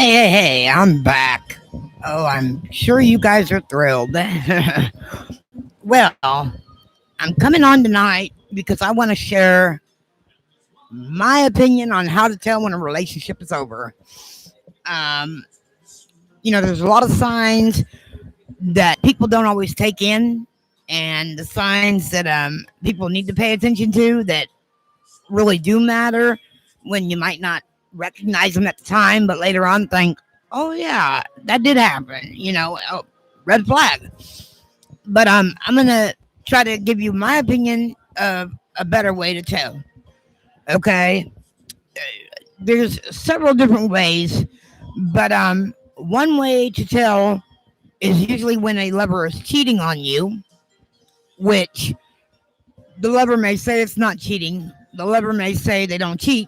Hey, I'm back. Oh, I'm sure you guys are thrilled. Well, I'm coming on tonight because I want to share my opinion on how to tell when a relationship is over. Um, there's a lot of signs that people don't always take in, and the signs that people need to pay attention to that really do matter when you might not recognize them at the time, but later on think, oh, yeah, that did happen. Red flag. But I'm gonna try to give you my opinion of a better way to tell. Okay, there's several different ways, but one way to tell is usually when a lover is cheating on you, which the lover may say it's not cheating. The lover may say they don't cheat,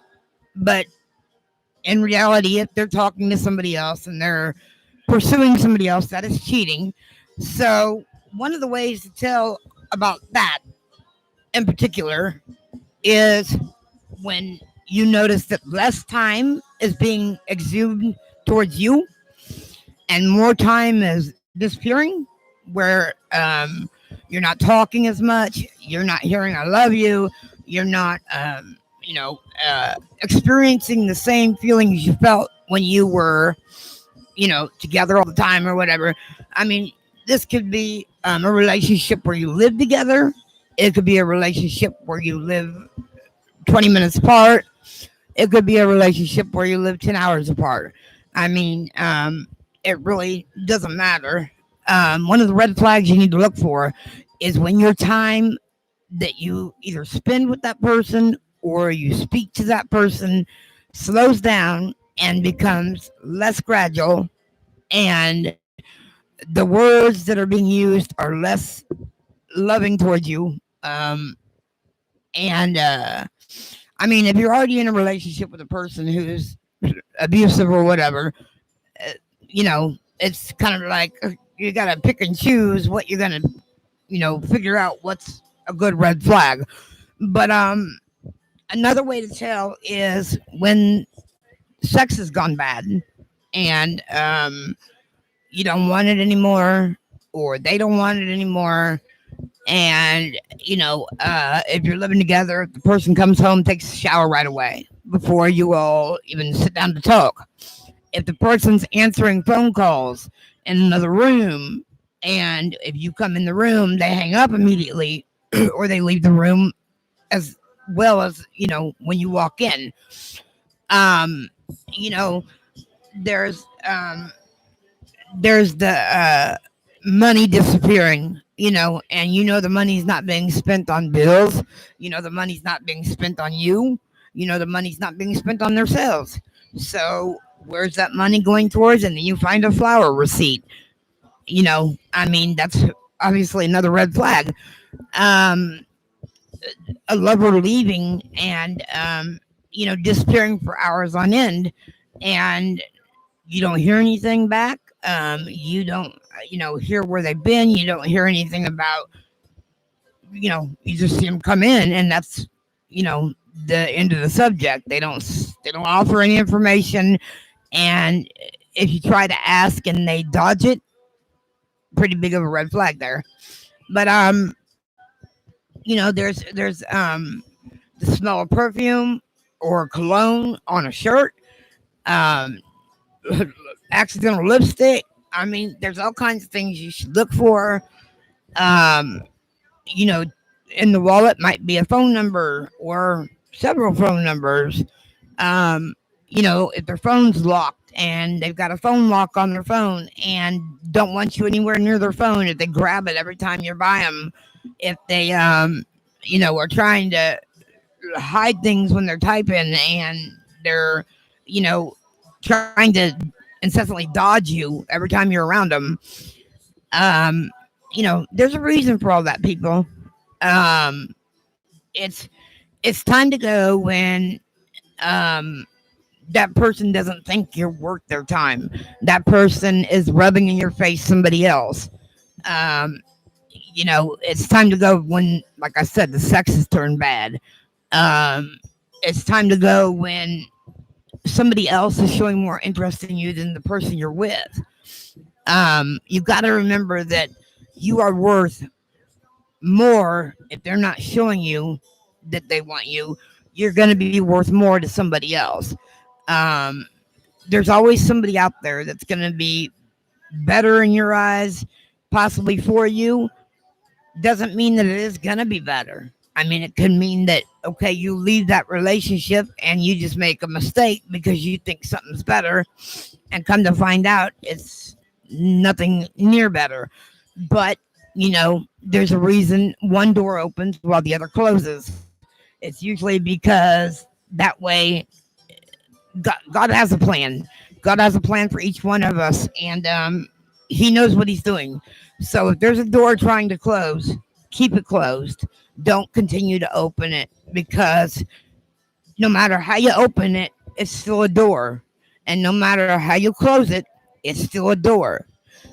but in reality, if they're talking to somebody else and they're pursuing somebody else, that is cheating. So one of the ways to tell about that in particular is when you notice that less time is being exuded towards you and more time is disappearing, where you're not talking as much, you're not hearing I love you, you're not, experiencing the same feelings you felt when you were, together all the time or whatever. I mean, this could be a relationship where you live together. It could be a relationship where you live 20 minutes apart. It could be a relationship where you live 10 hours apart. I mean, it really doesn't matter. One of the red flags you need to look for is when your time that you either spend with that person or you speak to that person slows down and becomes less gradual, and the words that are being used are less loving towards you. And I mean, if you're already in a relationship with a person who's abusive or whatever, it's kind of like you got to pick and choose what you're going to, figure out what's a good red flag. But another way to tell is when sex has gone bad and you don't want it anymore or they don't want it anymore. And, if you're living together, if the person comes home, takes a shower right away before you all even sit down to talk. If the person's answering phone calls in another room, and if you come in the room, they hang up immediately or they leave the room as well as, when you walk in. Um, you know, there's there's the money disappearing, and the money's not being spent on bills, the money's not being spent on you, the money's not being spent on themselves. So where's that money going towards? And then you find a flower receipt. I mean, that's obviously another red flag. Um, a lover leaving and disappearing for hours on end, and you don't hear anything back. You don't, hear where they've been. You don't hear anything about, you just see them come in, and that's, the end of the subject. They don't offer any information, and if you try to ask and they dodge it, pretty big of a red flag there. But there's the smell of perfume or cologne on a shirt. Um, accidental lipstick. I mean, there's all kinds of things you should look for. Um, you know, in the wallet might be a phone number or several phone numbers. Um, if their phone's locked and they've got a phone lock on their phone and don't want you anywhere near their phone, if they grab it every time you're by them, if they, are trying to hide things when they're typing and they're, you know, trying to incessantly dodge you every time you're around them. Um, there's a reason for all that, people. Um, it's it's time to go when um, that person doesn't think you're worth their time. That person is rubbing in your face somebody else. Um, it's time to go when, like I said, the sex has turned bad. Um, it's time to go when somebody else is showing more interest in you than the person you're with. You've got to remember that you are worth more. If they're not showing you that they want you, you're going to be worth more to somebody else. Um, there's always somebody out there that's going to be better in your eyes, possibly for you. Doesn't mean that it is going to be better. I mean, it could mean that, okay, you leave that relationship and you just make a mistake because you think something's better, and come to find out it's nothing near better. But, there's a reason one door opens while the other closes. It's usually because that way God has a plan. God has a plan for each one of us, and He knows what He's doing. So if there's a door trying to close, keep it closed. Don't continue to open it, because no matter how you open it, it's still a door. And no matter how you close it, it's still a door.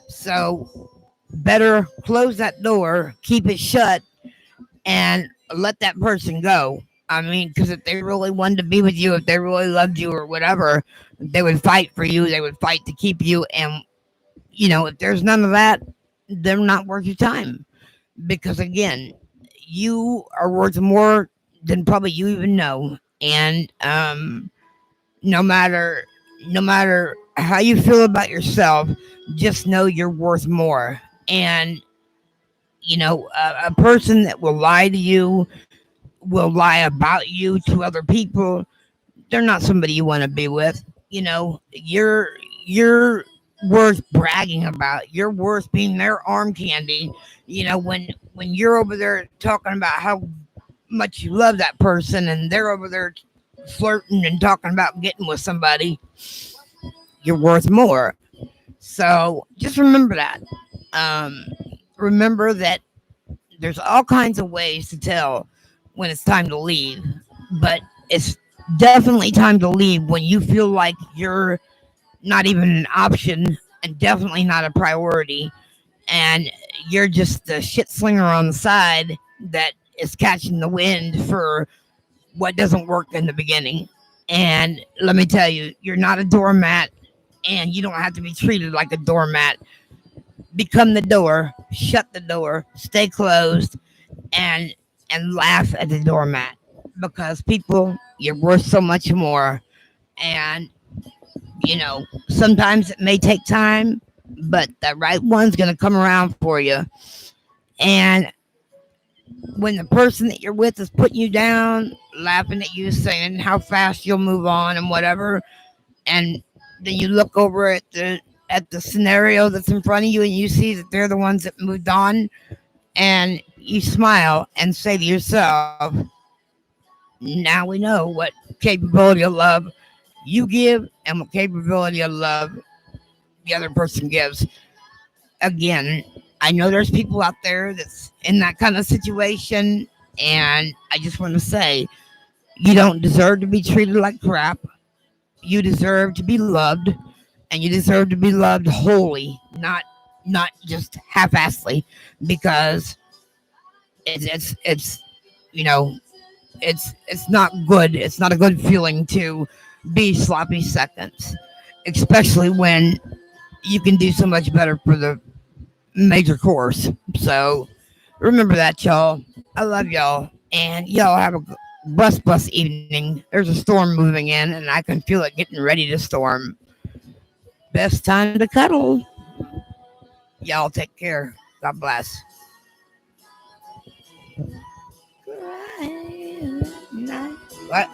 So better close that door, keep it shut, and let that person go. I mean, because if they really wanted to be with you, if they really loved you or whatever, they would fight for you. They would fight to keep you. And, if there's none of that, they're not worth your time. Because again, you are worth more than probably you even know. And no matter no matter how you feel about yourself, just know you're worth more. And a person that will lie to you, will lie about you to other people, they're not somebody you want to be with. You're worth bragging about. You're worth being their arm candy. When you're over there talking about how much you love that person, and they're over there flirting and talking about getting with somebody, you're worth more. So just remember that. Um, Remember that there's all kinds of ways to tell when it's time to leave, but it's definitely time to leave when you feel like you're not even an option, and definitely not a priority, and you're just a shit slinger on the side that is catching the wind for what doesn't work in the beginning. And let me tell you, you're not a doormat, and you don't have to be treated like a doormat. Become the door, shut the door, stay closed, and laugh at the doormat, because people, you're worth so much more. And sometimes it may take time, but the right one's going to come around for you. And when the person that you're with is putting you down, laughing at you, saying how fast you'll move on and whatever, and then you look over at the scenario that's in front of you, and you see that they're the ones that moved on, and you smile and say to yourself, now we know what capability of love you give and what capability of love the other person gives. Again, I know there's people out there that's in that kind of situation, and I just want to say, you don't deserve to be treated like crap. You deserve to be loved, and you deserve to be loved wholly, not just half-assedly, because it's you know it's not good. It's not a good feeling to be sloppy seconds, especially when you can do so much better for the major course. So remember that, y'all. I love y'all, and y'all have a bus evening. There's a storm moving in, and I can feel it getting ready to storm. Best time to cuddle. Y'all take care. God bless. What?